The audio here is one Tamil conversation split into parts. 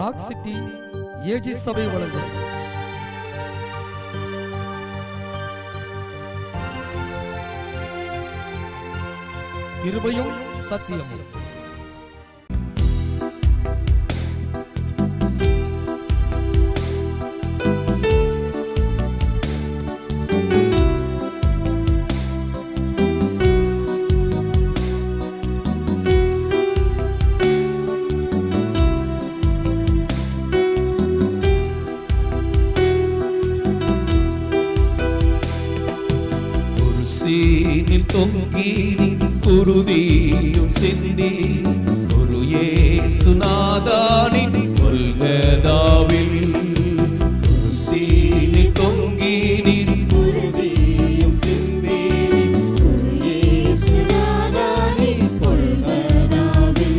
ராக் சிட்டி ஏஜி சபை வழங்கும் கிருபையும் சத்தியமும். தொங்கி குருதியும் சிந்தி ஒரு இயேசுநாதனின் கொல்கதாவில் குருசீனில் தொங்கி குருதியும் சிந்தி ஒரு இயேசுநாதனின் கொல்கதாவில்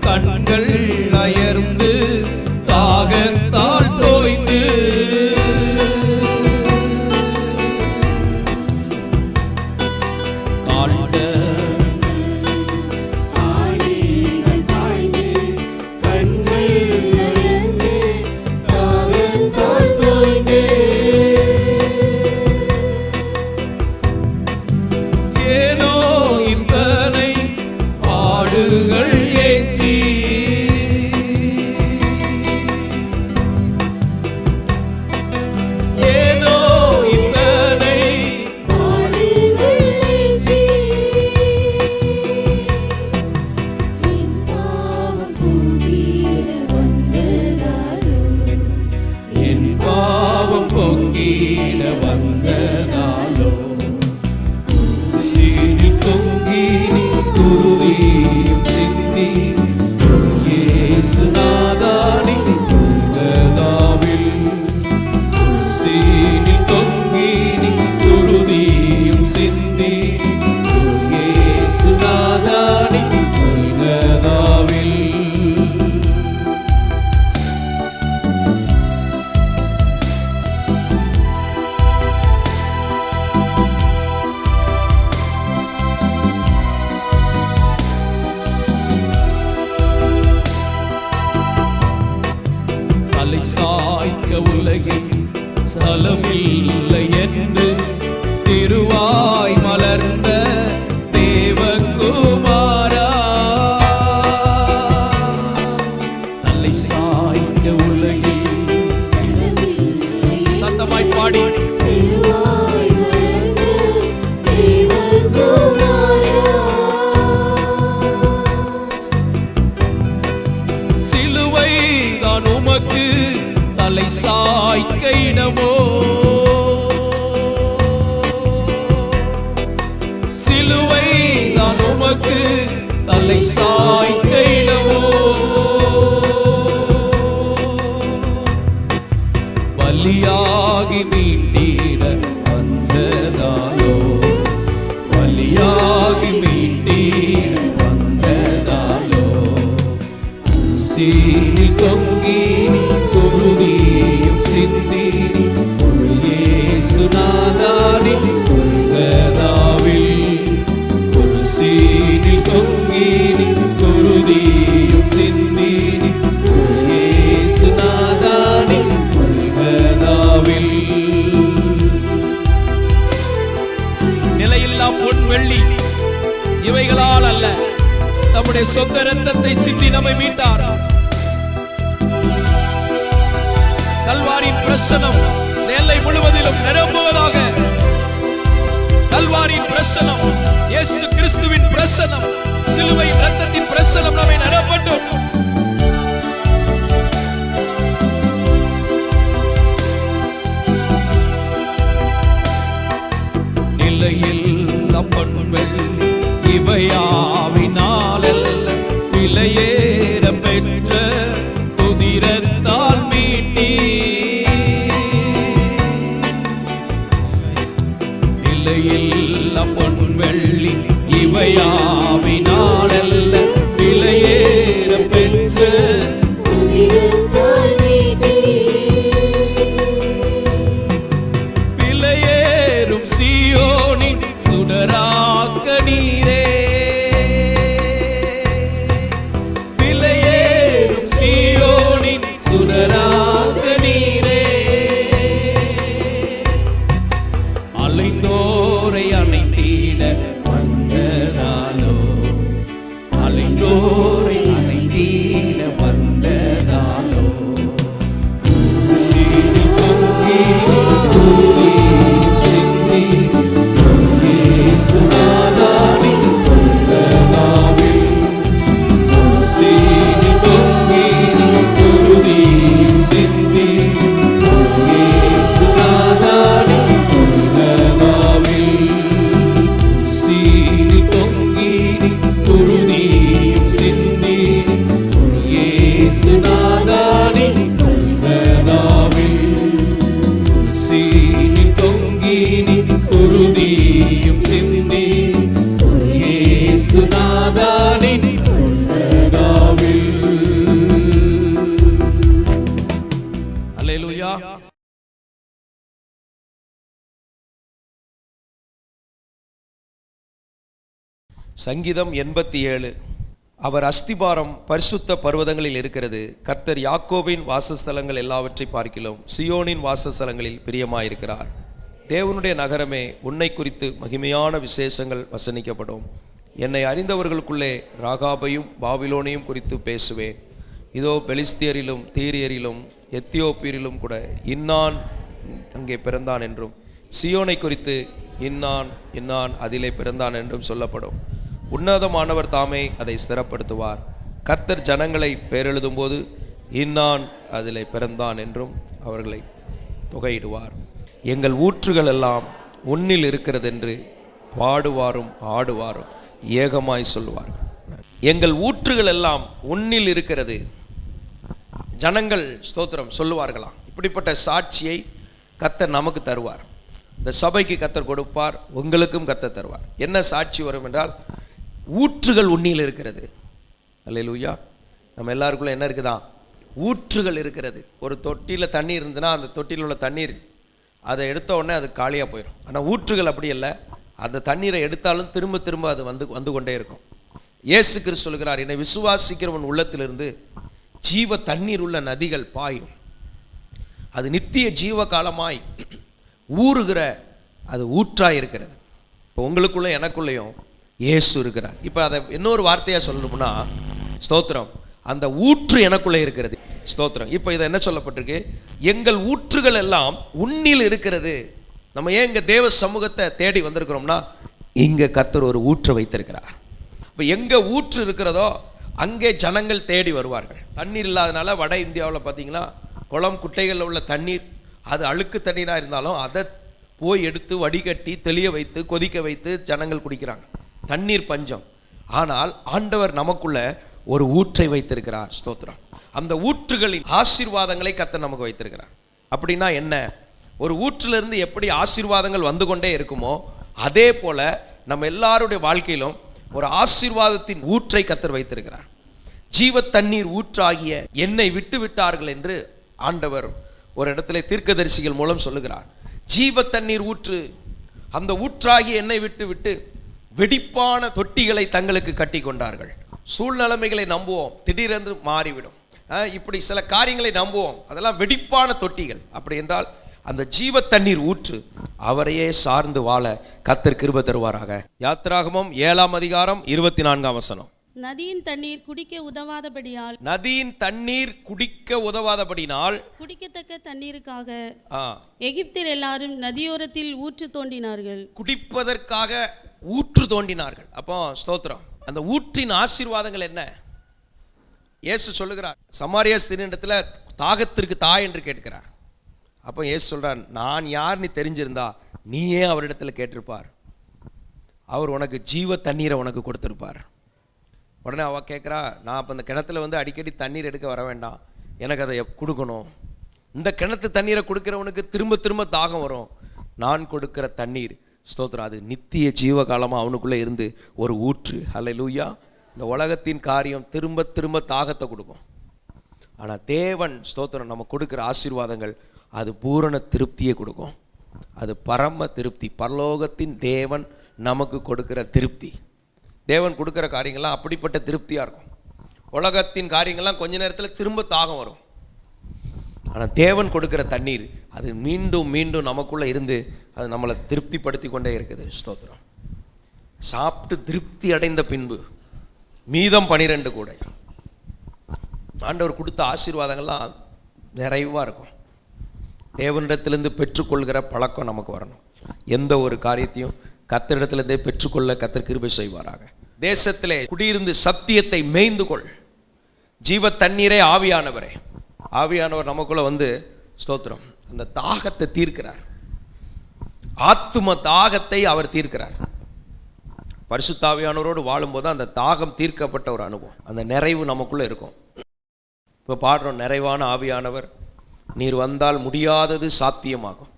கண்கள் அயர்ந்து தாகத்தால் தோய்ந்து ஏனோ இம்பனை பாடுகள் ஏற்றி சாய்க்க உலகில் ஸ்தலமில்லை என்று திருவாய் மலர்ந்த தேவகுமாரா தலை சாய்க்க உலகில் சத்தமாய் பாடி திருவாய் மலர்ந்த தேவகுமாரா சிலுவை தான் உமக்கு தலை சாய்க்க இடமோ சிலுவை தான் உமக்கு தலை சாய்க்க இடமோ பலியாகி மீட்டிட வந்ததாலோ பலியாகி மீட்டிட வந்ததாலோ சீனில் தொங்கி குருதியும் சிந்தி இயேசுநாதனின் கொல்கதாவில் குருசீனில் தொங்கி குருதியும் சிந்தி இயேசுநாதனின் கொல்கதாவில் நிலையில்லா பொன் வெள்ளி இவைகளால் அல்ல நம்முடைய சொந்த இரத்தத்தை சிந்தி நம்மை மீட்டார். கல்வாரியின் பிரசனம் நெல்லை முழுவதிலும் நிரம்புவதாக. கல்வாரியின் பிரசனம், இயேசு கிறிஸ்துவின் பிரசனம், சிலுவையின் இரத்தத்தின் பிரசனம் நம்மை நிரப்பட்டும். நிலையில் பொன் வெள்ளி இவையாவினாலல்ல விலையேற பெற்ற துதிரத்தால் மீட்டி சங்கீதம் 87. அவர் அஸ்திபாரம் பரிசுத்த பர்வதங்களில் இருக்கிறது. கர்த்தர் யாக்கோபின் வாசஸ்தலங்கள் எல்லாவற்றை பார்க்கிலும் சியோனின் வாசஸ்தலங்களில் பிரியமாயிருக்கிறார். தேவனுடைய நகரமே, உன்னை குறித்து மகிமையான விசேஷங்கள் வசனிக்கப்படும். என்னை அறிந்தவர்களுக்குள்ளே ராகாபையும் பாபிலோனையும் குறித்து பேசுவேன். இதோ பெலிஸ்தியரிலும் தீரியரிலும் எத்தியோப்பியரிலும் கூட இன்னான் அங்கே பிறந்தான் என்றும், சியோனை குறித்து இன்னான் இன்னான் அதிலே பிறந்தான் என்றும் சொல்லப்படும். உன்னதமானவர் தாமே அதை ஸ்திரப்படுத்துவார். கர்த்தர் ஜனங்களை பேரெழுதும் போது இன்னான் அதிலே பிறந்தான் என்றும் அவர்களை தொகையிடுவார். எங்கள் ஊற்றுகள் எல்லாம் உன்னில் இருக்கிறது என்று பாடுவாரும் ஆடுவாரும் ஏகமாய் சொல்லுவார்கள். எங்கள் ஊற்றுகள் எல்லாம் உன்னில் இருக்கிறது. ஜனங்கள் ஸ்தோத்திரம் சொல்லுவார்களாம். இப்படிப்பட்ட சாட்சியை கர்த்தர் நமக்கு தருவார். இந்த சபைக்கு கர்த்தர் கொடுப்பார், உங்களுக்கும் கர்த்தர் தருவார். என்ன சாட்சி வரும் என்றால், ஊற்றுகள் உன்னில் இருக்கிறது. அல்லேலூயா. நம்ம எல்லாருக்குள்ள என்ன இருக்குதான்? ஊற்றுகள் இருக்கிறது. ஒரு தொட்டியில் தண்ணீர் இருந்ததுன்னா அந்த தொட்டியில் உள்ள தண்ணீர் அதை எடுத்த உடனே அது காலியாக போயிடும். ஆனால் ஊற்றுகள் அப்படி இல்லை. அந்த தண்ணீரை எடுத்தாலும் திரும்ப திரும்ப அது வந்து கொண்டே இருக்கும். இயேசு கிறிஸ்து சொல்கிறார், என்னை விசுவாசிக்கிறவன் உள்ளத்திலிருந்து ஜீவ தண்ணீர் உள்ள நதிகள் பாயும். அது நித்திய ஜீவ காலமாய் ஊறுகிற அது ஊற்றாய் இருக்கிறது. இப்போ உங்களுக்குள்ள எனக்குள்ளேயும் இயேசு இருக்கிறார். இப்போ அதை இன்னொரு வார்த்தையாக சொல்லணும்னா, ஸ்தோத்திரம், அந்த ஊற்று எனக்குள்ளே இருக்கிறது. ஸ்தோத்திரம். இப்போ இதை என்ன சொல்லப்பட்டிருக்கு? எங்கள் ஊற்றுகள் எல்லாம் உன்னில் இருக்கிறது. நம்ம ஏன் இங்கே தேவ சமூகத்தை தேடி வந்திருக்கிறோம்னா, இங்கே கர்த்தர் ஒரு ஊற்றை வைத்திருக்கிறார். இப்போ எங்கே ஊற்று இருக்கிறதோ அங்கே ஜனங்கள் தேடி வருவார்கள். தண்ணீர் இல்லாதனால வட இந்தியாவில் பார்த்தீங்கன்னா குளம் குட்டைகளில் உள்ள தண்ணீர் அது அழுக்கு தண்ணீராக இருந்தாலும் அதை போய் எடுத்து வடிகட்டி தெளிய வைத்து கொதிக்க வைத்து ஜனங்கள் குடிக்கிறாங்க. தண்ணீர் பஞ்சம். ஆனால் ஆண்டவர் நமக்குள்ள ஒரு ஊற்றை வைத்திருக்கிறார். ஸ்தோத்திரம். அந்த ஊற்றுகளின் ஆசீர்வாதங்களை கர்த்தர் நமக்கு வைத்திருக்கிறார். அப்படின்னா என்ன? ஒரு ஊற்றிலிருந்து எப்படி ஆசீர்வாதங்கள் வந்து கொண்டே இருக்குமோ அதே போல நம்ம எல்லாருடைய வாழ்க்கையிலும் ஒரு ஆசீர்வாதத்தின் ஊற்றை கர்த்தர் வைத்திருக்கிறார். ஜீவ தண்ணீர் ஊற்றாகிய என்னை விட்டு விட்டார்கள் என்று ஆண்டவர் ஒரு இடத்துல தீர்க்கதரிசிகள் மூலம் சொல்லுகிறார். ஜீவ தண்ணீர் ஊற்று, அந்த ஊற்றாகிய என்னை விட்டு விட்டு வெடிப்பான தொட்டிகளை தங்களுக்கு கட்டி கொண்டார்கள். சூழ்நிலைமைகளை நம்புவோம், திடீரென்று மாறிவிடும். இப்படி சில காரியங்களை நம்புவோம், அதெல்லாம் வெடிப்பான தொட்டிகள். அப்படி என்றால் அந்த ஜீவ தண்ணீர் ஊற்று அவரையே சார்ந்து வாழ கர்த்தர் கிருபை தருவாராக. யாத்திராகமம் 7ஆம் அதிகாரம் 24ஆம் வசனம். நதியின் தண்ணீர் குடிக்க உதவாதபடியால், நதியின் தண்ணீர் குடிக்க உதவாதபடினால் குடிக்கத்தக்க தண்ணீருக்காக எகிப்தியர் எல்லாரும் நதியோரத்தில் ஊற்று தோண்டினார்கள். குடிப்பதற்காக ஊற்று தோண்டினார்கள். அப்போ ஸ்தோத்திரம். அந்த ஊற்றின் ஆசீர்வாதங்கள் என்ன? இயேசு சொல்லுகிறார், சமாரியா ஸ்திரீனிடத்தில் தாகத்திற்கு தா என்று கேட்கிறார். அப்போ இயேசு சொல்றார், நான் யார் நீ தெரிஞ்சிருந்தா நீயே அவரிடத்துல கேட்டிருப்பார், அவர் உனக்கு ஜீவ தண்ணீரை உனக்கு கொடுத்திருப்பார். உடனே அவ கேட்குறா, நான் அப்போ இந்த கிணத்துல வந்து அடிக்கடி தண்ணீர் எடுக்க வர வேண்டாம், எனக்கு அதை கொடுக்கணும். இந்த கிணத்து தண்ணீரை கொடுக்கிறவனுக்கு திரும்ப திரும்ப தாகம் வரும். நான் கொடுக்கிற தண்ணீர் ஸ்தோத்திரம் அது நித்திய ஜீவகாலமாக அவனுக்குள்ளே இருந்து ஒரு ஊற்று. அல்லேலூயா. இந்த உலகத்தின் காரியம் திரும்ப திரும்ப தாகத்தை கொடுக்கும். ஆனால் தேவன் ஸ்தோத்திரம் நம்ம கொடுக்குற ஆசீர்வாதங்கள் அது பூரண திருப்தியை கொடுக்கும். அது பரம திருப்தி. பரலோகத்தின் தேவன் நமக்கு கொடுக்கிற திருப்தி. தேவன் கொடுக்குற காரியங்கள்லாம் அப்படிப்பட்ட திருப்தியாக இருக்கும். உலகத்தின் காரியங்கள்லாம் கொஞ்ச நேரத்தில் திரும்ப தாகம் வரும். ஆனால் தேவன் கொடுக்கிற தண்ணீர் அது மீண்டும் மீண்டும் நமக்குள்ளே இருந்து அது நம்மளை திருப்திப்படுத்தி கொண்டே இருக்குது. ஸ்தோத்திரம். சாப்பிட்டு திருப்தி அடைந்த பின்பு மீதம் 12 கூடை ஆண்டவர் கொடுத்த ஆசீர்வாதங்கள்லாம் நிறைவாக இருக்கும். தேவனிடத்திலிருந்து பெற்றுக்கொள்கிற பழக்கம் நமக்கு வரணும். எந்த ஒரு காரியத்தையும் கர்த்தரிடத்திலிருந்தே பெற்றுக்கொள்ள கர்த்தர் கிருபை செய்வாராக. தேசத்திலே குடியிருந்து சத்தியத்தை மேய்ந்து கொள். ஜீவ தண்ணீரே ஆவியானவரே. ஆவியானவர் நமக்குள்ள வந்து ஸ்தோத்திரம் அந்த தாகத்தை தீர்க்கிறார். ஆத்தும தாகத்தை அவர் தீர்க்கிறார். பரிசுத்த ஆவியானவரோடு வாழும்போது அந்த தாகம் தீர்க்கப்பட்ட ஒரு அனுபவம், அந்த நிறைவு நமக்குள்ள இருக்கும். இப்போ பாடுறோம், நிறைவான ஆவியானவர் நீர் வந்தால் முடியாதது சாத்தியமாகும்.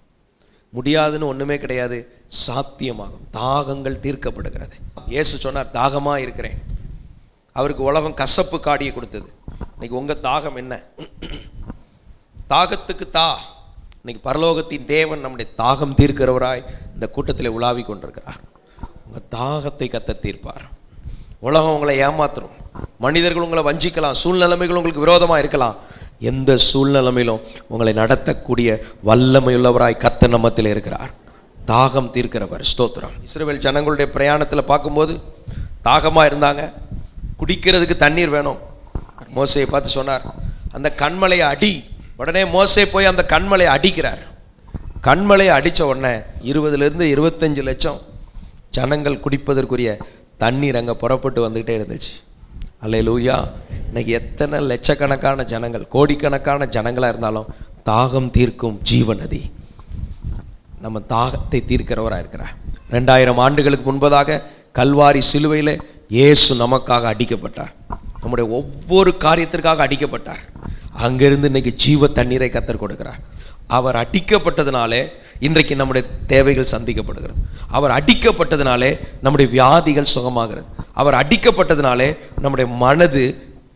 முடியாதுன்னு ஒண்ணுமே கிடையாது, சாத்தியமாகும். தாகங்கள் தீர்க்கப்படுகிறது. இயேசு சொன்னார், தாகமா இருக்கிறேன். அவருக்கு உலகம் கசப்பு காடியை கொடுத்தது. இன்னைக்கு உங்க தாகம் என்ன? தாகத்துக்கு தா. இன்னைக்கு பரலோகத்தின் தேவன் நம்முடைய தாகம் தீர்க்கிறவராய் இந்த கூட்டத்தில் உலாவி கொண்டிருக்கிறார். உங்க தாகத்தை கர்த்தர் தீர்ப்பார். உலகம் உங்களை ஏமாத்தும், மனிதர்கள் உங்களை வஞ்சிக்கலாம், சூழ்நிலைமைகள் உங்களுக்கு விரோதமாக இருக்கலாம். எந்த சூழ்நிலைமையிலும் உங்களை நடத்தக்கூடிய வல்லமையுள்ளவராய் கர்த்தர் நம்மத்தில் இருக்கிறார். தாகம் தீர்க்கிறவர். ஸ்தோத்திரம். இஸ்ரவேல் ஜனங்களுடைய பிரயாணத்தில் பார்க்கும்போது தாகமாக இருந்தாங்க, குடிக்கிறதுக்கு தண்ணீர் வேணும். மோசேயை பார்த்து சொன்னார், அந்த கண்மலையை அடி. உடனே மோசே போய் அந்த கண்மலையை அடிக்கிறார். கண்மலையை அடித்த உடனே 20 to 25 லட்சம் ஜனங்கள் குடிப்பதற்குரிய தண்ணீர் அங்கே புறப்பட்டு வந்துக்கிட்டே இருந்துச்சு. அல்லேலூயா. இன்னைக்கு எத்தனை லட்சக்கணக்கான ஜனங்கள், கோடிக்கணக்கான ஜனங்களாக இருந்தாலும் தாகம் தீர்க்கும் ஜீவ நதி நம்ம தாகத்தை தீர்க்கிறவராக இருக்கிறார். 2000 ஆண்டுகளுக்கு முன்பதாக கல்வாரி சிலுவையில் இயேசு நமக்காக அடிக்கப்பட்டார். நம்முடைய ஒவ்வொரு காரியத்திற்காக அடிக்கப்பட்டார். அங்கிருந்து இன்னைக்கு ஜீவ தண்ணீரை கர்த்தர் கொடுக்கிறார். அவர் அடிக்கப்பட்டதுனாலே இன்றைக்கு நம்முடைய தேவைகள் சந்திக்கப்படுகிறது. அவர் அடிக்கப்பட்டதுனாலே நம்முடைய வியாதிகள் சுகமாகிறது. அவர் அடிக்கப்பட்டதுனாலே நம்முடைய மனது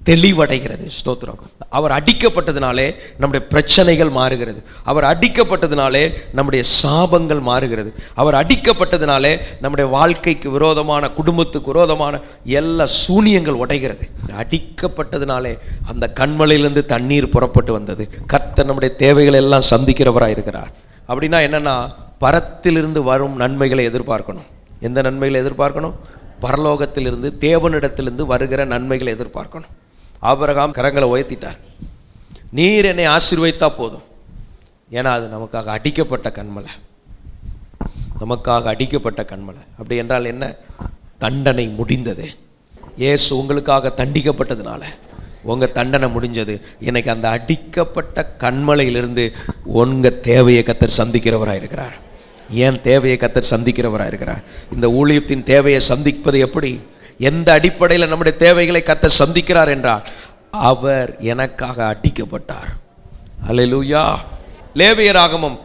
தெளிவடைகிறது. ஸ்தோத்திரம். அவர் அடிக்கப்பட்டதுனாலே நம்முடைய பிரச்சனைகள் மாறுகிறது. அவர் அடிக்கப்பட்டதுனாலே நம்முடைய சாபங்கள் மாறுகிறது. அவர் அடிக்கப்பட்டதுனாலே நம்முடைய வாழ்க்கைக்கு விரோதமான, குடும்பத்துக்கு விரோதமான எல்லா சூனியங்கள் உடைகிறது. அடிக்கப்பட்டதுனாலே அந்த கண்மலையிலிருந்து தண்ணீர் புறப்பட்டு வந்தது. கர்த்தர் நம்முடைய தேவைகள் எல்லாம் சந்திக்கிறவராக இருக்கிறார். அப்படின்னா என்னன்னா, பரத்திலிருந்து வரும் நன்மைகளை எதிர்பார்க்கணும். எந்த நன்மைகளை எதிர்பார்க்கணும்? பரலோகத்திலிருந்து, தேவனிடத்திலிருந்து வருகிற நன்மைகளை எதிர்பார்க்கணும். ஆபிரகாம் கரங்களை உயர்த்திட்டார், நீர் என்னை ஆசீர்வதித்தா போதும். ஏன்னா அது நமக்காக அடிக்கப்பட்ட கண்மலை, நமக்காக அடிக்கப்பட்ட கண்மலை. அப்படி என்றால் என்ன? தண்டனை முடிந்தது. இயேசு உங்களுக்காக தண்டிக்கப்பட்டதுனால உங்கள் தண்டனை முடிஞ்சது. இன்னைக்கு அந்த அடிக்கப்பட்ட கண்மலையிலிருந்து உங்கள் தேவையை கர்த்தர் சந்திக்கிறவராக இருக்கிறார். ஏன் தேவையை கர்த்தர் சந்திக்கிறவராக இருக்கிறார்? இந்த ஊழியத்தின் தேவையை சந்திப்பது எப்படி? எந்த அடிப்படையில் நம்முடைய தேவைகளை கர்த்தர் சந்திக்கிறார் என்றால், அவர் எனக்காக அடிக்கப்பட்டார். அல்லேலூயா. லேவியராகமம்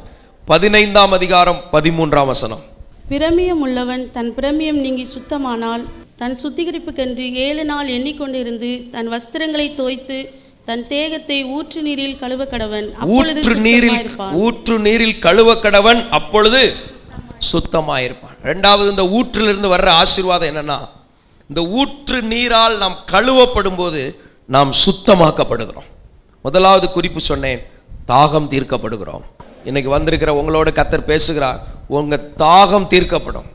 15ஆம் அதிகாரம் 13ஆம் வசனம். பிரமியம் உள்ளவன் தன் பிரமியம் நீங்கி சுத்தமானால் தன் சுத்திகரிப்புக்கென்று 7 நாள் எண்ணிக்கொண்டிருந்து தன் வஸ்திரங்களை தோய்த்து தன் தேகத்தை ஊற்று நீரில் கழுவ கடவன். ஊற்று நீரில் கழுவ கடவன், அப்பொழுது சுத்தமாயிருப்பான். இரண்டாவது, இந்த ஊற்றிலிருந்து வர்ற ஆசீர்வாதம் என்னன்னா, இந்த ஊற்று நீரால் நாம் கழுவப்படும் போது நாம் சுத்தமாக்கப்படுகிறோம். முதலாவது குறிப்பு சொன்னேன், தாகம் தீர்க்கப்படுகிறோம். இன்னைக்கு வந்திருக்கிற உங்களோட கர்த்தர் பேசுகிறார், உங்க தாகம் தீர்க்கப்படும்.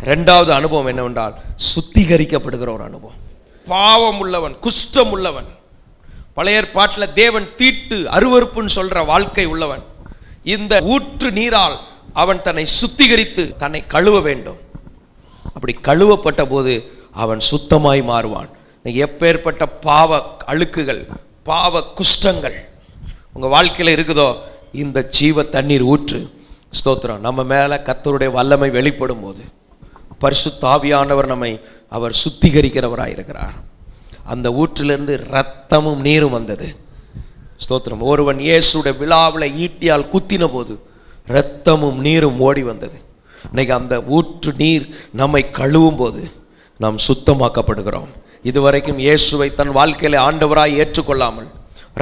இரண்டாவது அனுபவம் என்னவென்றால், சுத்திகரிக்கப்படுகிற ஒரு அனுபவம். பாவம் உள்ளவன், குஷ்டம் உள்ளவன், பழைய ஏற்பாட்டில் தேவன் தீட்டு அருவருப்புன்னு சொல்ற வாழ்க்கை உள்ளவன், இந்த ஊற்று நீரால் அவன் தன்னை சுத்திகரித்து தன்னை கழுவ வேண்டும். அப்படி கழுவப்பட்ட போது அவன் சுத்தமாய் மாறுவான். எப்பேற்பட்ட பாவ அழுக்குகள், பாவ குஷ்டங்கள் உங்க வாழ்க்கையில இருக்குதோ, இந்த ஜீவ தண்ணீர் ஊற்று. ஸ்தோத்திரம். நம்ம மேல கர்த்தருடைய வல்லமை வெளிப்படும் போது பரிசுத்த ஆவியானவர் நம்மை அவர் சுத்திகரிக்கிறவராய் இருக்கிறார். அந்த ஊற்றிலிருந்து இரத்தமும் நீரும் வந்தது. ஸ்தோத்திரம். ஒருவன் இயேசுடைய விழாவில் ஈட்டியால் குத்தின போது இரத்தமும் நீரும் ஓடி வந்தது. இன்னைக்கு அந்த ஊற்று நீர் நம்மை கழுவும் போது நாம் சுத்தமாக்கப்படுகிறோம். இதுவரைக்கும் இயேசுவை தன் வாழ்க்கையில ஆண்டவராய் ஏற்றுக்கொள்ளாமல்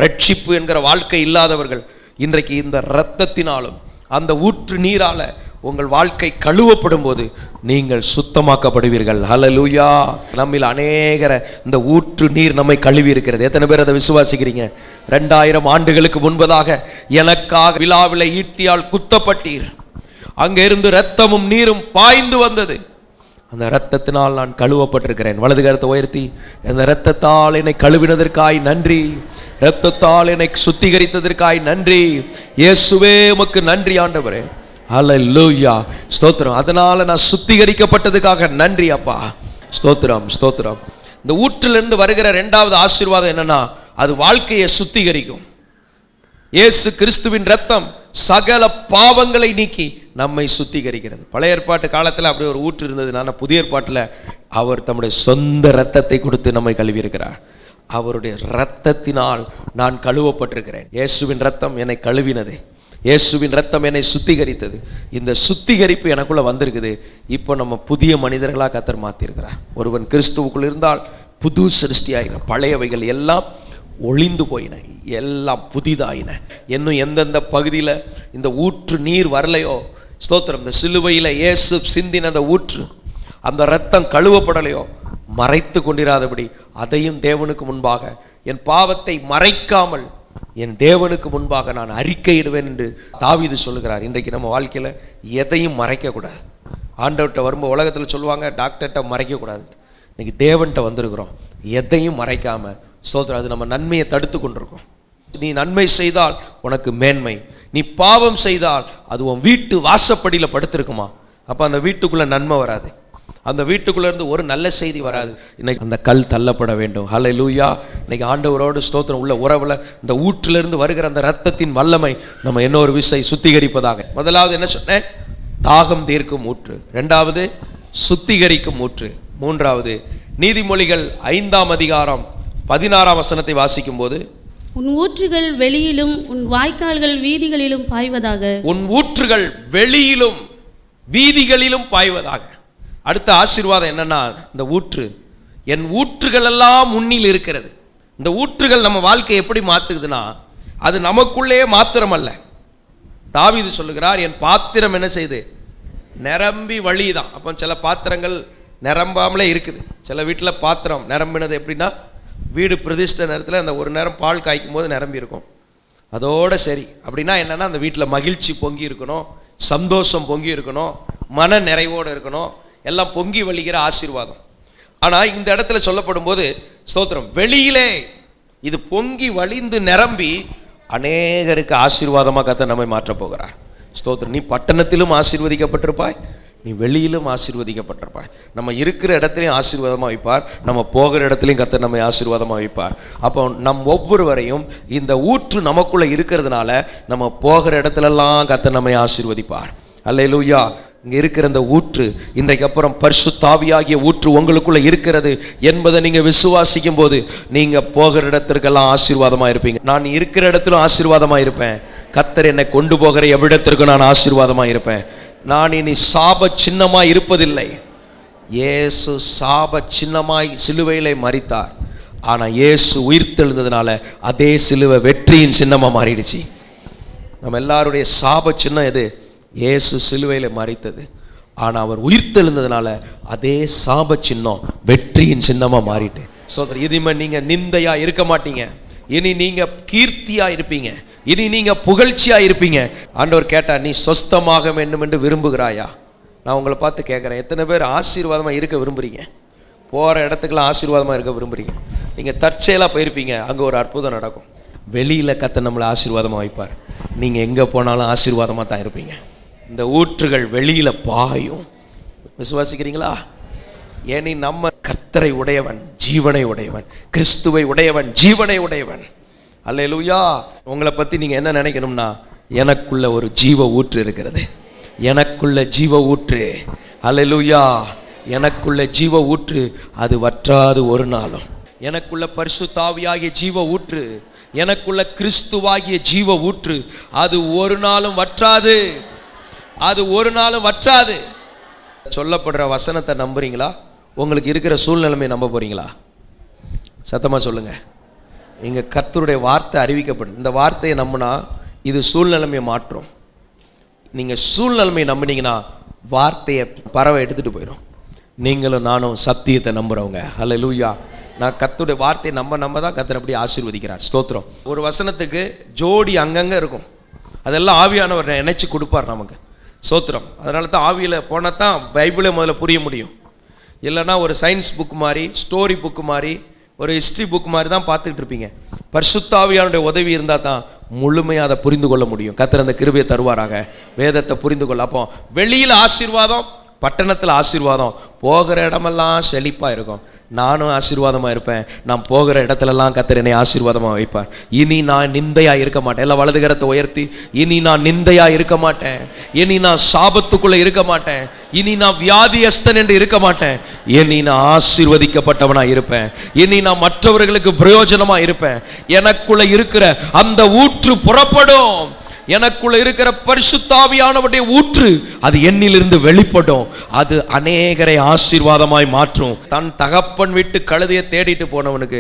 ரட்சிப்பு என்கிற வாழ்க்கை இல்லாதவர்கள் இன்றைக்கு இந்த இரத்தத்தினாலும் அந்த ஊற்று நீரால உங்கள் வாழ்க்கை கழுவப்படும் போது நீங்கள் சுத்தமாக்கப்படுவீர்கள். ஹல்லேலூயா. நம்மில் அநேகர இந்த ஊற்று நீர் நம்மை கழுவி இருக்கிறது. எத்தனை பேர் அதை விசுவாசிக்கிறீங்க? 2000 ஆண்டுகளுக்கு முன்பதாக எனக்காக விழாவில ஈட்டியால் குத்தப்பட்டீர், அங்க இருந்து இரத்தமும் நீரும் பாய்ந்து வந்தது. அந்த இரத்தத்தினால் நான் கழுவப்பட்டிருக்கிறேன். வலது கரத்தை உயர்த்தி, அந்த இரத்தத்தால் என்னை கழுவினதற்காய் நன்றி, இரத்தத்தால் என்னை சுத்திகரித்ததற்காய் நன்றி, இயேசுவே உமக்கு நன்றி ஆண்டவரே. ஹல்லேலூயா. ஸ்தோத்திரம். அதனால நான் சுத்திகரிக்கப்பட்டதுக்காக நன்றி அப்பா. ஸ்தோத்திரம், ஸ்தோத்திரம். இந்த ஊற்றிலிருந்து வருகிற இரண்டாவது ஆசீர்வாதம் என்னன்னா, அது வாழ்க்கையை சுத்திகரிக்கும். இயேசு கிறிஸ்துவின் இரத்தம் சகல பாவங்களை நீக்கி நம்மை சுத்திகரிக்கிறது. பழைய ஏற்பாட்டு காலத்தில் அப்படி ஒரு ஊற்று இருந்தது. நான் புதிய ஏற்பாட்டில் அவர் தம்முடைய சொந்த இரத்தத்தை கொடுத்து நம்மை கழுவி இருக்கிறார். அவருடைய இரத்தத்தினால் நான் கழுவப்பட்டிருக்கிறேன். இயேசுவின் இரத்தம் என்னை கழுவினது, இயேசுவின் இரத்தம் என்னை சுத்திகரித்தது. இந்த சுத்திகரிப்பு எனக்குள்ள வந்திருக்குது. இப்போ நம்ம புதிய மனிதர்களாக கர்த்தர் மாற்றிருக்கிறார். ஒருவன் கிறிஸ்துவுக்குள் இருந்தால் புது சிருஷ்டியாகிற, பழையவைகள் எல்லாம் ஒளிந்து போயின, எல்லாம் புதிதாயின. இன்னும் எந்தெந்த பகுதியில் இந்த ஊற்று நீர் வரலையோ, ஸ்தோத்திரம், இந்த சிலுவையில் இயேசு சிந்தின அந்த ஊற்று, அந்த இரத்தம் கழுவப்படலையோ, மறைத்து கொண்டிராதபடி அதையும் தேவனுக்கு முன்பாக, என் பாவத்தை மறைக்காமல் என் தேவனுக்கு முன்பாக நான் அறிக்கையிடுவேன் என்று தாவீது சொல்லுகிறார். இன்றைக்கு நம்ம வாழ்க்கையில் எதையும் மறைக்கக்கூடாது. ஆண்டவர்கிட்ட வரும்போது உலகத்தில் சொல்லுவாங்க டாக்டர்கிட்ட மறைக்கக்கூடாது. இன்னைக்கு தேவன்கிட்ட வந்திருக்கிறோம், எதையும் மறைக்காம ஸ்தோத்திரம். அது நம்ம நன்மையை தடுத்து கொண்டிருக்கோம். நீ நன்மை செய்தால் உனக்கு மேன்மை, நீ பாவம் செய்தால் அது உன் வீட்டு வாசப்படியில் படுத்திருக்குமா, அப்போ அந்த வீட்டுக்குள்ள நன்மை வராது, அந்த வீட்டுக்குள்ள இருந்து ஒரு நல்ல செய்தி வராது. இன்னைக்கு அந்த கல் தள்ளப்பட வேண்டும். ஹல்லேலூயா. இன்னைக்கு ஆண்டவரோடு ஸ்தோத்திரம் உள்ள உறவுல இந்த ஊற்றிலிருந்து வருகிற அந்த ரத்தத்தின் வல்லமை நம்ம இன்னொரு விசை சுத்திகரிப்பதாக. முதலாவது என்ன சொன்னேன்? தாகம் தீர்க்கும் ஊற்று. இரண்டாவது சுத்திகரிக்கும் ஊற்று. மூன்றாவது நீதிமொழிகள் 5ஆம் அதிகாரம் 16ஆம் வசனத்தை வாசிக்கும் போது, உன் ஊற்றுகள் வெளியிலும் உன் வாய்க்கால்கள் வீதிகளிலும் பாய்வதாக. உன் ஊற்றுகள் வெளியிலும் வீதிகளிலும் பாய்வதாக. அடுத்த ஆசீர்வாதம் என்னன்னா, இந்த ஊற்று, என் ஊற்றுகள் எல்லாம் முன்னில் இருக்கிறது. இந்த ஊற்றுகள் நம்ம வாழ்க்கையை எப்படி மாத்துக்குதுன்னா, அது நமக்குள்ளே மாத்திரமல்ல. தாவீது சொல்லுகிறார், என் பாத்திரம் என்ன செய்து நிரம்பி வழிதான். அப்போ சில பாத்திரங்கள் நிரம்பாமலே இருக்குது. சில வீட்டில் பாத்திரம் நிரம்பினது எப்படின்னா, வீடு பிரதிஷ்டை நேரத்தில் அந்த ஒரு நேரம் பால் காய்க்கும் போது நிரம்பி இருக்கும், அதோட சரி. அப்படின்னா என்னன்னா, அந்த வீட்டில் மகிழ்ச்சி பொங்கி இருக்கணும், சந்தோஷம் பொங்கி இருக்கணும், மன நிறைவோடு இருக்கணும், எல்லாம் பொங்கி வழிகிற ஆசீர்வாதம். ஆனால் இந்த இடத்துல சொல்லப்படும் போது ஸ்தோத்திரம், வெளியிலே இது பொங்கி வழிந்து நிரம்பி அநேகருக்கு ஆசீர்வாதமாக கர்த்தர் நம்மை மாற்றப் போகிறார். ஸ்தோத்திரம். நீ பட்டணத்திலும் ஆசீர்வதிக்கப்பட்டிருப்பாய், நீ வெளியிலும் ஆசீர்வதிக்கப்பட்டிருப்பாய். நம்ம இருக்கிற இடத்துலையும் ஆசீர்வாதமாக வைப்பார், நம்ம போகிற இடத்துலையும் கர்த்தர் நம்மை ஆசீர்வாதமாக வைப்பார். அப்போ நம் ஒவ்வொருவரையும் இந்த ஊற்று நமக்குள்ள இருக்கிறதுனால நம்ம போகிற இடத்துலெல்லாம் கர்த்தர் நம்மை ஆசீர்வதிப்பார். அல்லேலூயா. இங்கே இருக்கிற இந்த ஊற்று, இன்றைக்கு அப்புறம் பரிசுத்த ஆவியாகிய ஊற்று உங்களுக்குள்ள இருக்கிறது என்பதை நீங்க விசுவாசிக்கும் போது நீங்க போகிற இடத்திற்கெல்லாம் ஆசீர்வாதமா இருப்பீங்க. நான் இருக்கிற இடத்திலும் ஆசீர்வாதமா இருப்பேன். கர்த்தர் என்னை கொண்டு போகிற எவ்விடத்திற்கும் நான் ஆசீர்வாதமா இருப்பேன். நான் இனி சாப சின்னமாய் இருப்பதில்லை. இயேசு சாப சின்னமாய் சிலுவையிலே மரித்தார். ஆனா இயேசு உயிர்த்தெழுந்ததுனால அதே சிலுவை வெற்றியின் சின்னமா மாறிடுச்சு. நம்ம எல்லாருடைய சாப சின்னம் எது? இயேசு சிலுவையில மரித்தது. ஆனா அவர் உயிர்த்தெழுந்ததுனால அதே சாப சின்னம் வெற்றியின் சின்னமா மாறிட்டு. சோதரர், இனிமே நீங்க நிந்தையா இருக்க மாட்டீங்க, இனி நீங்க கீர்த்தியா இருப்பீங்க, இனி நீங்க புகழ்ச்சியா இருப்பீங்க. ஆண்டவர் கேட்டா, நீ சொஸ்தமாக வேண்டும் என்று விரும்புகிறாயா? நான் உங்களை பார்த்து கேட்குறேன், எத்தனை பேர் ஆசீர்வாதமா இருக்க விரும்புறீங்க? போற இடத்துக்குலாம் ஆசீர்வாதமா இருக்க விரும்புறீங்க? நீங்க தற்செயலா போயிருப்பீங்க, அங்க ஒரு அற்புதம் நடக்கும். வெளியில கர்த்தர் நம்மளை ஆசீர்வாதமா வைப்பார். நீங்க எங்க போனாலும் ஆசீர்வாதமா தான் இருப்பீங்க. இந்த ஊற்றுகள் வெளியில பாயும். விசுவாசிக்கிறீங்களா? ஏனி நம்ம கர்த்தரை உடையவன், ஜீவனை உடையவன், கிறிஸ்துவை உடையவன், ஜீவனை உடையவன். அல்லேலூயா. உங்களை பத்தி நீங்க என்ன நினைக்கணும்னா, எனக்குள்ள ஒரு ஜீவ ஊற்று இருக்கிறது, எனக்குள்ள ஜீவ ஊற்று. அல்லேலூயா. எனக்குள்ள ஜீவ ஊற்று, அது வற்றாது ஒரு நாளும். எனக்குள்ள பரிசுத்த ஆவியாகிய ஜீவ ஊற்று, எனக்குள்ள கிறிஸ்துவாகிய ஜீவ ஊற்று, அது ஒரு நாளும் வற்றாது, அது ஒரு நாளும் வற்றாது. சொல்லப்படுற வசனத்தை நம்புறீங்களா? உங்களுக்கு இருக்கிற சூழ்நிலைமை நம்ப போறீங்களா? சத்தமா சொல்லுங்க. இங்க கர்த்தருடைய வார்த்தை அறிவிக்கப்படுது. இந்த வார்த்தையை நம்பினா இது சூழ்நிலைமையை மாற்றும். நீங்க சூழ்நிலைமையை நம்பினீங்கன்னா வார்த்தையை பறவை எடுத்துட்டு போயிடும். நீங்களும் நானும் சத்தியத்தை நம்புறவங்க. அல்லேலூயா. நான் கர்த்தருடைய வார்த்தையை நம்ப தான் கர்த்தர் அப்படி ஆசீர்வதிக்கிறார். ஸ்தோத்திரம். ஒரு வசனத்துக்கு ஜோடி அங்கங்க இருக்கும், அதெல்லாம் ஆவியானவர் நினைச்சு கொடுப்பார் நமக்கு. ஸ்தோத்திரம். அதனால தான் ஆவியில் போனால் தான் பைபிளே முதல்ல புரிய முடியும். இல்லைன்னா ஒரு சயின்ஸ் புக் மாதிரி, ஸ்டோரி புக் மாதிரி, ஒரு ஹிஸ்ட்ரி புக் மாதிரி தான் பார்த்துக்கிட்டு இருப்பீங்க. பரிசுத்த ஆவியானுடைய உதவி இருந்தால் தான் முழுமையாக அதை புரிந்து கொள்ள முடியும். கர்த்தர் அந்த கிருபையை தருவாராக, வேதத்தை புரிந்து கொள்ள. அப்போ வெளியில் ஆசீர்வாதம், பட்டணத்தில் ஆசீர்வாதம், போகிற இடமெல்லாம் செழிப்பாக இருக்கும். நானும் ஆசீர்வாதமா இருப்பேன். நான் போகிற இடத்துலலாம் கர்த்தர் என்னை ஆசீர்வாதமா வைப்பார். இனி நான் நிந்தையா இருக்க மாட்டேன். எல்லாம் வலது கரத்தை உயர்த்தி, இனி நான் நிந்தையா இருக்க மாட்டேன், இனி நான் சாபத்துக்குள்ள இருக்க மாட்டேன், இனி நான் வியாதியஸ்தன் என்று இருக்க மாட்டேன், இனி நான் ஆசீர்வதிக்கப்பட்டவனா இருப்பேன், இனி நான் மற்றவர்களுக்கு பிரயோஜனமா இருப்பேன். எனக்குள்ள இருக்கிற அந்த ஊற்று புறப்படும். எனக்குள்ள இருக்கிற பரிசுத்த ஆவியானவருடைய ஊற்று அது என்னிலிருந்து வெளிப்படும். அது அநேகரை ஆசீர்வாதமாய் மாற்றும். தன் தகப்பன் விட்டு கழுதையை தேடிட்டு போனவனுக்கு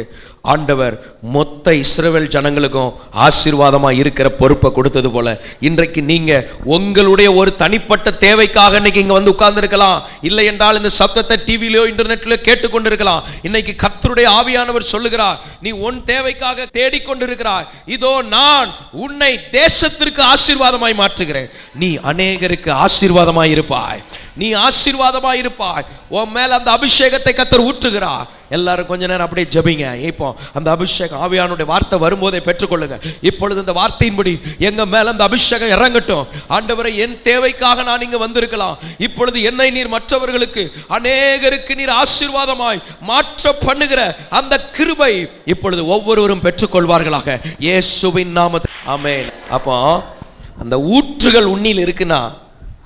ஆண்டவர் மொத்த இஸ்ரவேல் ஜனங்களுக்கும் ஆசீர்வாதமா இருக்கிற பொறுப்பை கொடுத்தது போல இன்றைக்கு நீங்க உங்களுடைய ஒரு தனிப்பட்ட தேவைக்காக இன்னைக்கு இங்க வந்து உட்கார்ந்து இருக்கலாம், இல்லை என்றால் இந்த சத்தத்தை டிவிலையோ இன்டர்நெட்லயோ கேட்டுக்கொண்டிருக்கலாம். இன்னைக்கு கர்த்தருடைய ஆவியானவர் சொல்லுகிறார், நீ உன் தேவைக்காக தேடிக்கொண்டிருக்கிறாய், இதோ நான் உன்னை தேசத்திற்கு ஆசீர்வாதமாய் மாற்றுகிறேன். நீ அநேகருக்கு ஆசீர்வாதமாய் இருப்பாய், நீ ஆசீர்வாதமாய் இருப்பாய். உன் மேல அந்த அபிஷேகத்தை கர்த்தர் ஊற்றுகிறார். எல்லாரும் கொஞ்ச நேரம் அப்படியே ஜெபிங்க. இப்போ அந்த அபிஷேகம் ஆவியானுடைய வார்த்தை வரும்போதே பெற்றுக்கொள்ளுங்க. இப்பொழுது இந்த வார்த்தையின்படி எங்க மேல அந்த அபிஷேகம் இறங்கட்டும். ஆண்டவரே, என் தேவைக்காக நான் இங்க வந்திருக்கலாம், இப்பொழுது என்னை நீர் மற்றவர்களுக்கு அநேகருக்கு நீர் ஆசீர்வாதமாய் மாற்ற பண்ணுகிற அந்த கிருபை இப்பொழுது ஒவ்வொருவரும் பெற்றுக்கொள்வார்களாக இயேசுவின் நாமத்தில் ஆமென். அப்போ அந்த ஊற்றுகள் உன்னில் இருக்குன்னா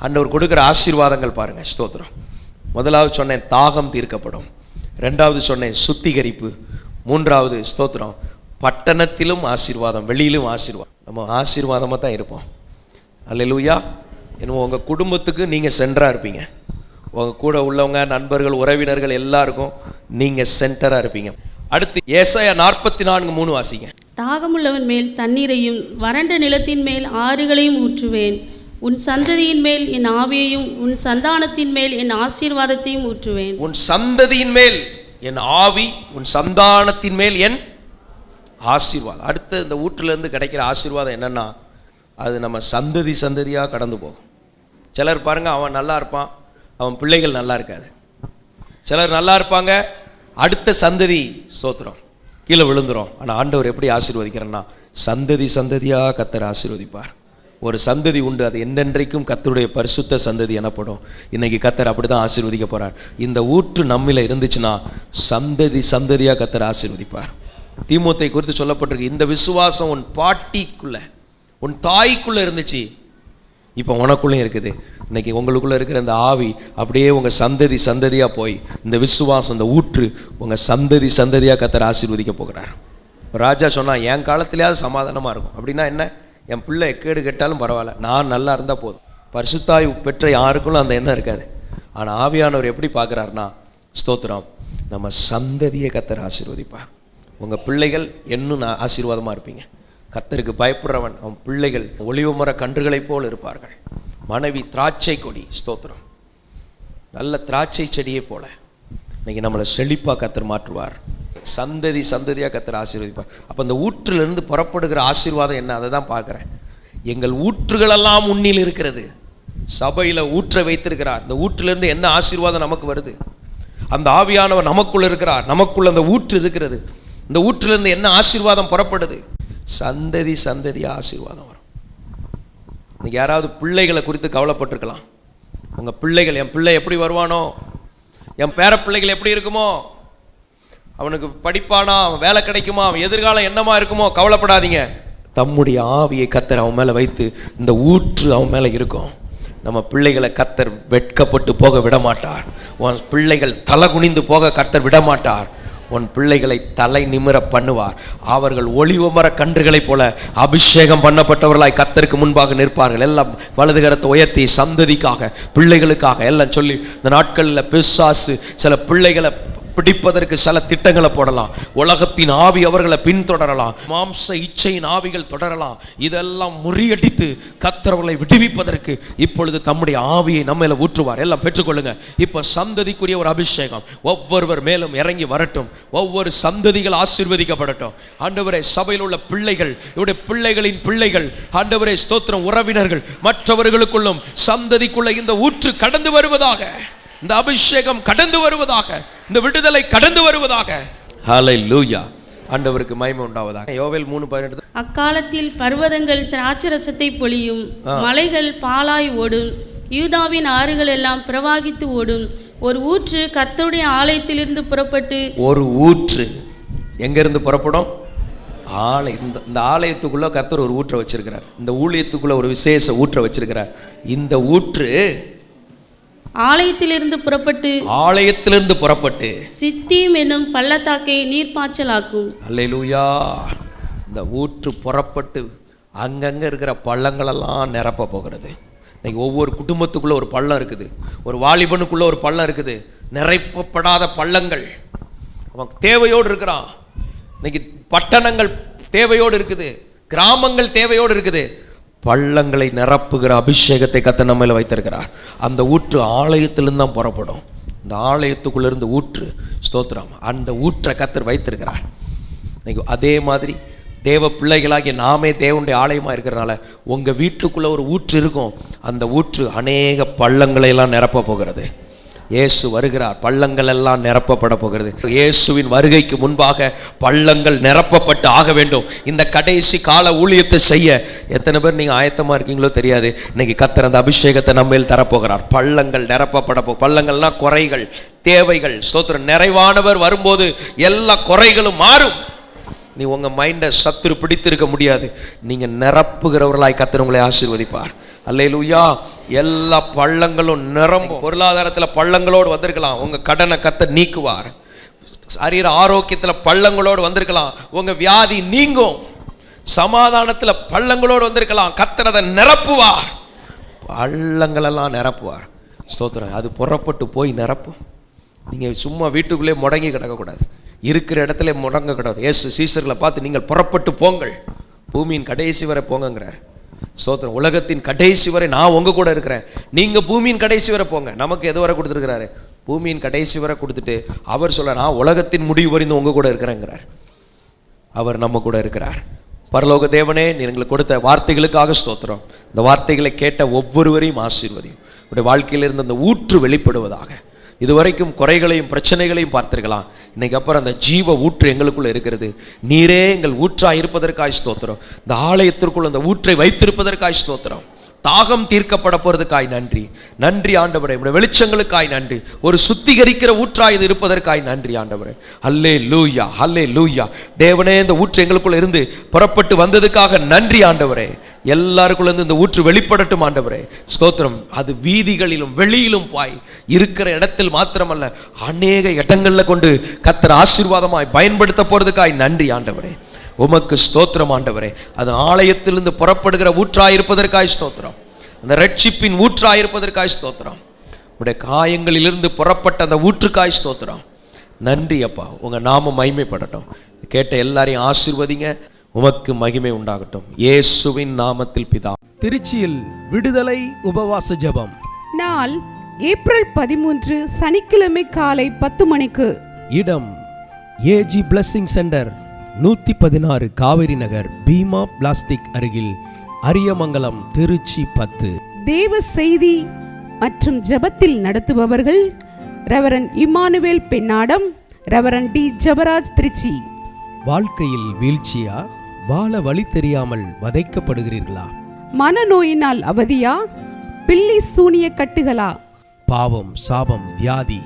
ஆண்டவர் கொடுக்கிற ஆசீர்வாதங்கள் பாருங்க. ஸ்தோத்திரம். முதலாவது சொன்னேன் தாகம் தீர்க்கப்படும், ரெண்டாவது சொன்னேன் சுத்திகரிப்பு, மூன்றாவது ஸ்தோத்திரம் பட்டணத்திலும் ஆசீர்வாதம், வெளியிலும் ஆசீர்வாதம். நம்ம ஆசீர்வாதமாக தான் இருப்போம். அல்லேலூயா. என்னமோ உங்கள் குடும்பத்துக்கு நீங்கள் சென்டராக இருப்பீங்க, உங்கள் கூட உள்ளவங்க நண்பர்கள் உறவினர்கள் எல்லாருக்கும் நீங்கள் சென்டராக இருப்பீங்க. அடுத்து ஏசாயா 44:3 வாசிங்க. தாகமுள்ளவன் மேல் தண்ணீரையும் வறண்ட நிலத்தின் மேல் ஆறுகளையும் ஊற்றுவேன். உன் சந்ததியின் மேல் என் ஆவியையும் உன் சந்தானத்தின் மேல் என் ஆசீர்வாதத்தையும் ஊற்றுவேன். உன் சந்ததியின் மேல் என் ஆவி, உன் சந்தானத்தின் மேல் என் ஆசீர்வாதம். அடுத்து இந்த ஊற்றிலிருந்து கிடைக்கிற ஆசீர்வாதம் என்னன்னா, அது நம்ம சந்ததி சந்ததியாக கடந்து போகும். சிலர் பாருங்க, அவன் நல்லா இருப்பான், அவன் பிள்ளைகள் நல்லா இருக்காது. சிலர் நல்லா இருப்பாங்க, அடுத்த சந்ததி ஸ்தோத்திரம் கீழே விழுந்துரும். ஆனால் ஆண்டவர் எப்படி ஆசீர்வதிக்கிறேன்னா, சந்ததி சந்ததியாக கர்த்தர் ஆசீர்வதிப்பார். ஒரு சந்ததி உண்டு, அது என்றென்றைக்கும் கர்த்தருடைய பரிசுத்த சந்ததி எனப்படும். இன்னைக்கு கர்த்தர் அப்படிதான் ஆசீர்வதிக்க போறார். இந்த ஊற்று நம்மில இருந்துச்சுன்னா சந்ததி சந்ததியா கர்த்தர் ஆசீர்வதிப்பார். தீமோத்தை குறித்து சொல்லப்பட்டிருக்கு, இந்த விசுவாசம் உன் பாட்டிக்குள்ள உன் தாய்க்குள்ள இருந்துச்சு, இப்போ உனக்குள்ளே இருக்குது. இன்னைக்கு உங்களுக்குள்ள இருக்கிற இந்த ஆவி அப்படியே உங்க சந்ததி சந்ததியா போய் இந்த விசுவாசம் இந்த ஊற்று உங்க சந்ததி சந்ததியா கர்த்தர் ஆசீர்வதிக்க போகிறார். ராஜா சொன்னா, என் காலத்திலேயாவது சமாதானமா இருக்கும். அப்படின்னா என்ன? என் பிள்ளை கேடு கெட்டாலும் பரவாயில்ல, நான் நல்லா இருந்தால் போதும். பரிசுத்தாய் பெற்ற யாருக்கும் அந்த எண்ணம் இருக்காது. ஆனால் ஆவியானவர் எப்படி பார்க்குறாருனா, ஸ்தோத்திரம் நம்ம சந்ததியை கர்த்தர் ஆசீர்வதிப்பார். உங்கள் பிள்ளைகள் இன்னும் ஆசீர்வாதமாக இருப்பீங்க. கர்த்தருக்கு பயப்படுறவன் அவன் பிள்ளைகள் ஒலிவமர கன்றுகளைப் போல் இருப்பார்கள். மனைவி திராட்சை கொடி, ஸ்தோத்திரம் நல்ல திராட்சை செடியை போல இன்னைக்கு நம்மளை செழிப்பாக கர்த்தர் மாற்றுவார். சந்ததி சந்ததியாக கர்த்தர் ஆசீர்வதிப்பார். அப்போ இந்த ஊற்றிலிருந்து புறப்படுகிற ஆசீர்வாதம் என்ன, அதை தான் பார்க்குறேன். எங்கள் ஊற்றுகளெல்லாம் உன்னில் இருக்கிறது. சபையில் ஊற்றை வைத்திருக்கிறார். இந்த ஊற்றிலிருந்து என்ன ஆசீர்வாதம் நமக்கு வருது? அந்த ஆவியானவர் நமக்குள்ள இருக்கிறார், நமக்குள்ள அந்த ஊற்று இருக்கிறது. இந்த ஊற்றிலிருந்து என்ன ஆசீர்வாதம் புறப்படுது? சந்ததி சந்ததியாக ஆசீர்வாதம் வரும். இன்னைக்கு யாராவது பிள்ளைகளை குறித்து கவலைப்பட்டிருக்கலாம். உங்கள் பிள்ளைகள், என் பிள்ளை எப்படி வருவானோ, என் பேர பிள்ளைகள் எப்படி இருக்குமோ, அவனுக்கு படிப்பானா, அவன் வேலை கிடைக்குமா, அவன் எதிர்காலம் என்னமா இருக்குமோ, கவலைப்படாதீங்க. தம்முடைய ஆவியை கர்த்தர் அவன் மேலே வைத்து இந்த ஊற்று அவன் மேலே இருக்கும். நம்ம பிள்ளைகளை கர்த்தர் வெட்கப்பட்டு போக விட மாட்டார். உன் பிள்ளைகள் தலை குனிந்து போக கர்த்தர் விட மாட்டார். உன் பிள்ளைகளை தலை நிமிர பண்ணுவார். அவர்கள் ஒளிவமர கன்றுகளைப் போல அபிஷேகம் பண்ணப்பட்டவர்களாய் கர்த்தருக்கு முன்பாக நிற்பார்கள். எல்லாம் வலதுகரத்தை உயர்த்தி சந்ததிக்காக, பிள்ளைகளுக்காக எல்லாம் சொல்லி, இந்த நாட்களில் பிசாசு சில பிள்ளைகளை பிடிப்பதற்கு சில திட்டங்களை போடலாம். உலகத்தின் ஆவி அவர்களை பின்தொடரலாம், மாம்ச இச்சையின் ஆவிகள் தொடரலாம். இதெல்லாம் முறியடித்து கர்த்தர்களை விடுவிப்பதற்கு இப்பொழுது தம்முடைய ஆவியை நம்ம ஊற்றுவார். எல்லாம் பெற்றுக்கொள்ளுங்க. இப்போ சந்ததிக்குரிய ஒரு அபிஷேகம் ஒவ்வொருவர் மேலும் இறங்கி வரட்டும். ஒவ்வொரு சந்ததிகள் ஆசீர்வதிக்கப்படட்டும். ஆண்டவரே, சபையில் உள்ள பிள்ளைகள், இவருடைய பிள்ளைகளின் பிள்ளைகள், ஆண்டவரே ஸ்தோத்திரம், உறவினர்கள், மற்றவர்களுக்குள்ளும் சந்ததிக்குள்ள இந்த ஊற்று கடந்து வருவதாக, இந்த அபிஷேகம் கடந்து வருவதாக, இந்த விடுதலை கடந்து வருவதாக. ஹல்லேலூயா. ஆண்டவருக்கு மகிமை உண்டாவதாக. யோவேல் 3:18. அக்காலத்தில் பர்வதங்கள் திராட்சரசத்தை பொழியும், மலைகள் பாலாய் ஓடும், யூதாவின் ஆறுகள் எல்லாம் பிரவாகித்து ஓடும். ஒரு ஊற்று கர்த்தருடைய ஆலயத்திலிருந்து புறப்பட்டு, ஒரு ஊற்று எங்கிருந்து புறப்படும்? இந்த ஆலயத்துக்குள்ள கர்த்தர் ஒரு ஊற்றை வச்சிருக்கிறார். இந்த ஊழியத்துக்குள்ள ஒரு விசேஷ ஊற்றை வச்சிருக்கிறார். இந்த ஊற்று ஆலயத்திலிருந்து புறப்பட்டு சித்தீம் என்னும் பள்ளத்தாக்கை நீர்ப்பாய்ச்சலாக்கும். அல்லேலூயா. இந்த ஊற்று புறப்பட்டு அங்கங்க இருக்கிற பள்ளங்களெல்லாம் நிரப்ப போகிறது. இன்னைக்கு ஒவ்வொரு குடும்பத்துக்குள்ள ஒரு பள்ளம் இருக்குது, ஒரு வாலிபனுக்குள்ள ஒரு பள்ளம் இருக்குது, நிரப்பப்படாத பள்ளங்கள். அவன் தேவையோடு இருக்கிறான், இன்னைக்கு பட்டணங்கள் தேவையோடு இருக்குது, கிராமங்கள் தேவையோடு இருக்குது. பள்ளங்களை நிரப்புகிற அபிஷேகத்தை கர்த்தர் நம்ம மேல வைத்திருக்கிறார். அந்த ஊற்று ஆலயத்திலிருந்து தான் புறப்படும். இந்த ஆலயத்துக்குள்ள இருந்து ஊற்று, ஸ்தோத்திரம், அந்த ஊற்றை கர்த்தர் வைத்திருக்கிறார். இன்னைக்கு அதே மாதிரி தேவ பிள்ளைகளாகிய நாமே தேவனுடைய ஆலயமா இருக்கிறனால உங்க வீட்டுக்குள்ள ஒரு ஊற்று இருக்கும். அந்த ஊற்று அநேக பள்ளங்களை எல்லாம் நிரப்ப போகிறது. இயேசு வருகிறார், பள்ளங்கள் எல்லாம் நிரப்பப்பட போகிறது. இயேசுவின் வருகைக்கு முன்பாக பள்ளங்கள் நிரப்பப்பட்டு ஆக வேண்டும். இந்த கடைசி கால ஊழியத்தை செய்ய எத்தனை பேர் நீங்க ஆயத்தமா இருக்கீங்களோ தெரியாது. இன்னைக்கு கர்த்தர் அந்த அபிஷேகத்தை நம்மேல் தரப்போகிறார். பள்ளங்கள் நிரப்பப்பட பள்ளங்கள்னா குறைகள், தேவைகள். ஸ்தோத்திரம். நிறைவானவர் வரும்போது எல்லா குறைகளும் மாறும். நீ உங்க மைண்டை சத்துரு பிடித்திருக்க முடியாது. நீங்க நிரப்புகிறவர்களாய் கர்த்தர் உங்களை ஆசீர்வதிப்பார். அல்லேலூயா. எல்லா பள்ளங்களும் நிரம்பும். பொருளாதாரத்தில் பள்ளங்களோடு வந்திருக்கலாம், உங்க கடனை கர்த்தர் நீக்குவார். சரீர ஆரோக்கியத்தில் பள்ளங்களோடு வந்திருக்கலாம், உங்க வியாதி நீங்கும். சமாதானத்தில் பள்ளங்களோடு வந்திருக்கலாம், கர்த்தர் அதை நிரப்புவார். பள்ளங்களெல்லாம் நிரப்புவார். ஸ்தோத்திரம். அது புறப்பட்டு போய் நிரப்பும். நீங்க சும்மா வீட்டுக்குள்ளே முடங்கி கிடக்கக்கூடாது, இருக்கிற இடத்துல முடங்க கிடக்கூடாது. இயேசு சீசர்களை பார்த்து நீங்கள் புறப்பட்டு போங்கள், பூமியின் கடைசி வரை போங்கிறார். ஸ்தோத்திரம். உலகத்தின் கடைசி வரை நான் உங்க கூட இருக்கிறேன், நீங்க பூமியின் கடைசி வரை போங்க. நமக்கு எது வரை கொடுத்துருக்கிறாரு? பூமியின் கடைசி வரை கொடுத்துட்டு அவர் சொல்ல, நான் உலகத்தின் முடிவு வரைந்து உங்க கூட இருக்கிறேங்கிறார். அவர் நம்ம கூட இருக்கிறார். பரலோக தேவனே, எங்களுக்கு கொடுத்த வார்த்தைகளுக்காக ஸ்தோத்திரம். இந்த வார்த்தைகளை கேட்ட ஒவ்வொருவரையும் ஆசீர்வதியும். உடைய வாழ்க்கையில் இருந்து அந்த ஊற்று வெளிப்படுவதாக. இதுவரைக்கும் குறைகளையும் பிரச்சனைகளையும் பார்த்திருக்கலாம். இன்னைக்கு அப்புறம் அந்த ஜீவ ஊற்று எங்களுக்குள்ள இருக்கிறது. நீரே எங்கள் ஊற்றாய் இருப்பதற்காய் ஸ்தோத்திரம். இந்த ஆலயத்திற்குள் அந்த ஊற்றை வைத்திருப்பதற்காய் ஸ்தோத்திரம். தாகம் தீர்க்கப்பட போறதுக்காய் நன்றி. நன்றி ஆண்டவரே. உம்முடைய வெளிச்சங்களுக்காய் நன்றி. ஒரு சுத்திகரிக்கிற ஊற்றாய் இது இருப்பதற்காய் நன்றி ஆண்டவரே. அல்லேலூயா, அல்லேலூயா. தேவனே, இந்த ஊற்று எங்களுக்குள்ள இருந்து புறப்பட்டு வந்ததுக்காக நன்றி ஆண்டவரே. எல்லாருக்குள்ள இருந்து இந்த ஊற்று வெளிப்படட்டும் ஆண்டவரே. ஸ்தோத்திரம். அது வீதிகளிலும் வெளியிலும் பாய், இருக்கிற இடத்தில் மாத்திரமல்ல அநேக இடங்கள்ல கொண்டு கர்த்தர் ஆசீர்வாதமாய் பயன்படுத்த போறதுக்காய் நன்றி ஆண்டவரே. உமக்கு ஸ்தோத்திரம் ஆண்டவரே. அது ஆலயத்திலிருந்து புறப்படுகிற ஊற்றாயிருப்பதற்காய் ஸ்தோத்திரம். அந்த ரட்சிப்பின் ஊற்றாயிருப்பதற்காய் ஸ்தோத்திரம். உடைய காயங்களிலிருந்து புறப்பட்ட அந்த ஊற்றுக்காய் ஸ்தோத்திரம். நன்றி அப்பா. உங்க நாமம் மகிமைப்படட்டும். கேட்ட எல்லாரையும் ஆசீர்வதிங்க. உமக்கு மகிமை உண்டாகட்டும். இயேசுவின் நாமத்தில் பிதா. திருச்சியில் விடுதலை உபவாச ஜெபம். நாள் ஏப்ரல் 13, சனிக்கிழமை காலை 10 மணிக்கு. இடம் AG blessing centre, 116 Kaveri Nagar, Bheema plastic அருகில், அரியமங்கலம், திருச்சி 10. தேவ செய்தி மற்றும் ஜெபத்தில் நடத்துபவர்கள் reverend Immanuel Pennadam, reverend T Jabaraj, Trichy. வாழ்க்கையில் வீழ்ச்சியா? வாழ வழி தெரியாமல் வதைக்கப்படுகிறீர்களா? மனநோயினால் அவதியா? பில்லி சூனிய கட்டுகளா? பாவம், சாபம், வியாதி,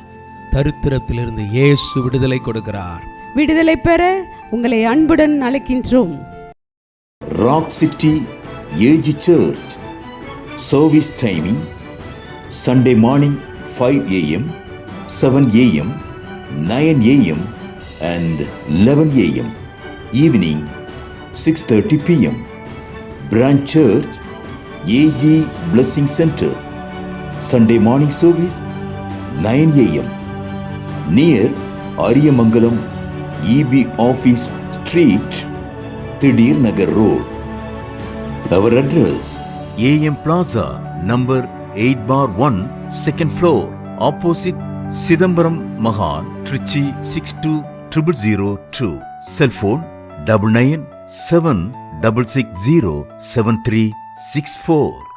தரித்திரத்திலிருந்து இயேசு விடுதலை கொடுக்கிறார். விடுதலை பெற உங்களை அன்புடன் அழைக்கின்றோம். Rock city AG church. Service timing Sunday morning 5 a.m., 7 a.m., 9 a.m. and 11 a.m. Evening 6:30 p.m. Branch Church AG Blessing Center. Sunday morning service 9 a.m. near Ariyamangalam EB Office Street, Thidir Nagar Road. Our address AM Plaza, number 8/1, second floor, opposite Sidambaram Mahan, Trichy 620002. Cell phone 9976607364.